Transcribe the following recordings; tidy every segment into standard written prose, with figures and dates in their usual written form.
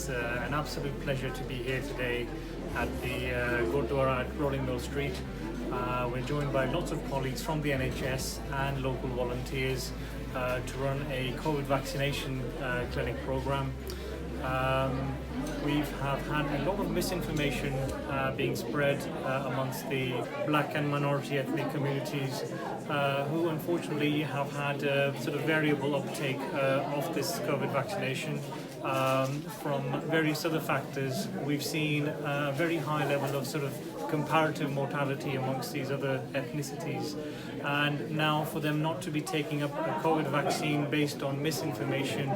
It's an absolute pleasure to be here today at the Gurdwara at Rolling Mill Street. We're joined by lots of colleagues from the NHS and local volunteers to run a COVID vaccination clinic program. We have had a lot of misinformation being spread amongst the black and minority ethnic communities who unfortunately have had a sort of variable uptake of this COVID vaccination from various other factors. We've seen a very high level of sort of comparative mortality amongst these other ethnicities, and now for them not to be taking up a COVID vaccine based on misinformation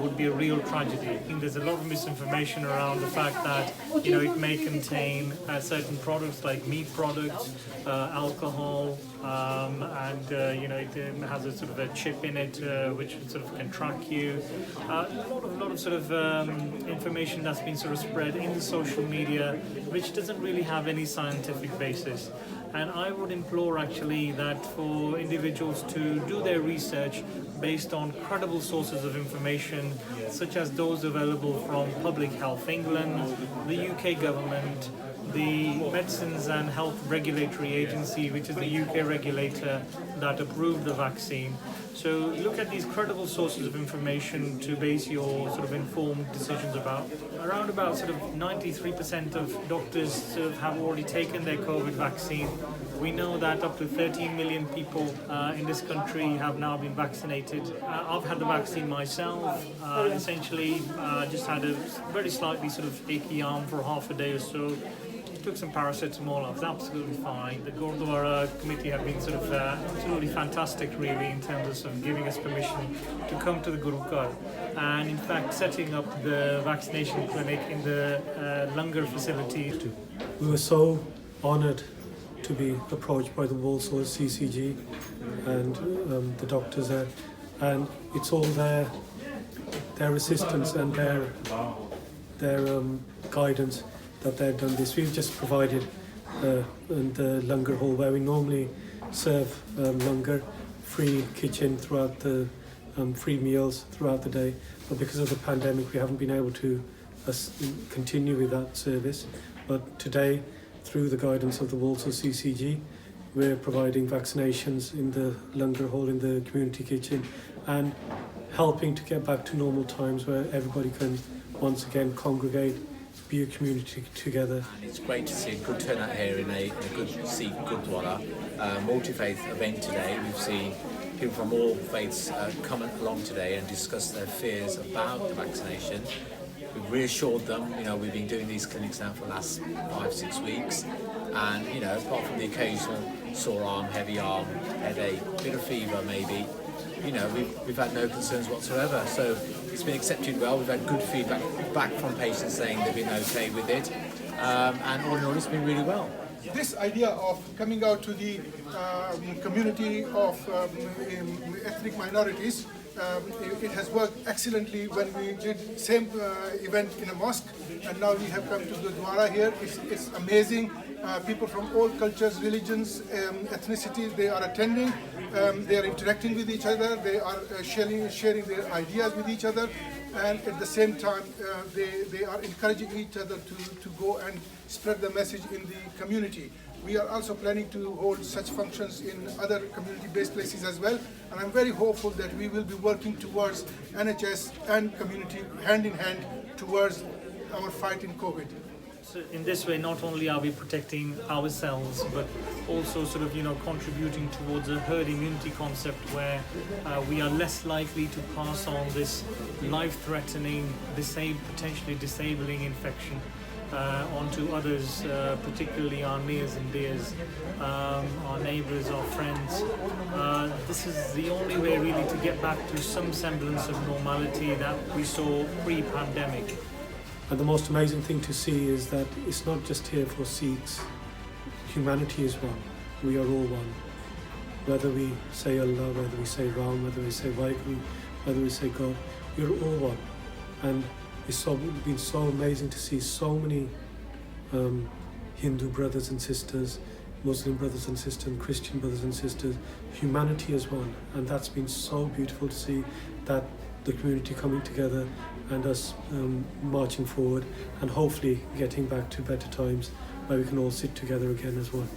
would be a real tragedy. I think there's a lot of misinformation around the fact that it may contain certain products like meat products, alcohol, and it has a sort of a chip in it which sort of can track you. A lot of sort of information that's been sort of spread in the social media which doesn't really have any scientific basis. And I would implore actually that for individuals to do their research based on credible sources of information, such as those available from Public Health England, the UK government, the Medicines and Health Regulatory Agency, which is the UK regulator that approved the vaccine. So look at these credible sources of information to base your sort of informed decisions about. Around about sort of 93% of doctors sort of have already taken their COVID vaccine. We know that up to 13 million people in this country have now been vaccinated. I've had the vaccine myself. Essentially, just had a very slightly sort of achy arm for half a day or so. Took some paracetamol, I was absolutely fine. The Gurdwara committee have been sort of absolutely fantastic really in terms of, sort of giving us permission to come to the Gurukar and in fact setting up the vaccination clinic in the Langar facility. We were so honoured to be approached by the Walsall CCG and the doctors there, and it's all their assistance and their guidance that they've done this. We've just provided in the Langar hall where we normally serve Langar, free kitchen throughout the free meals throughout the day, but because of the pandemic we haven't been able to continue with that service. But today, through the guidance of the Walsall CCG, we're providing vaccinations in the Langar hall, in the community kitchen, and helping to get back to normal times where everybody can once again congregate, be a community together. It's great to see a good turnout here in a good Sikh Gurdwara, multi-faith event today. We've seen people from all faiths come along today and discuss their fears about the vaccination. We've reassured them, we've been doing these clinics now for the last 5-6 weeks, and apart from the occasional sore arm, heavy arm, headache, bit of fever maybe, we've had no concerns whatsoever. So it's been accepted well. We've had good feedback back from patients saying they've been okay with it, and all in all it's been really well. This idea of coming out to the community of ethnic minorities, it has worked excellently when we did same event in a mosque, and now we have come to Gurdwara here. It's amazing. People from all cultures, religions, ethnicities, they are attending. They are interacting with each other. They are sharing their ideas with each other, and at the same time, they are encouraging each other to go and spread the message in the community. We are also planning to hold such functions in other community-based places as well, and I'm very hopeful that we will be working towards NHS and community hand in hand towards our fight in COVID. So in this way, not only are we protecting ourselves, but also sort of contributing towards a herd immunity concept where we are less likely to pass on this life-threatening, potentially disabling infection onto others, particularly our nears and dears, our neighbours, our friends. This is the only way really to get back to some semblance of normality that we saw pre-pandemic. And the most amazing thing to see is that it's not just here for Sikhs. Humanity is one. We are all one. Whether we say Allah, whether we say Ram, whether we say Vaheguru, whether we say God, we're all one. And it's been so amazing to see so many Hindu brothers and sisters, Muslim brothers and sisters, and Christian brothers and sisters. Humanity is one. And that's been so beautiful to see that the community coming together and us marching forward and hopefully getting back to better times where we can all sit together again as one.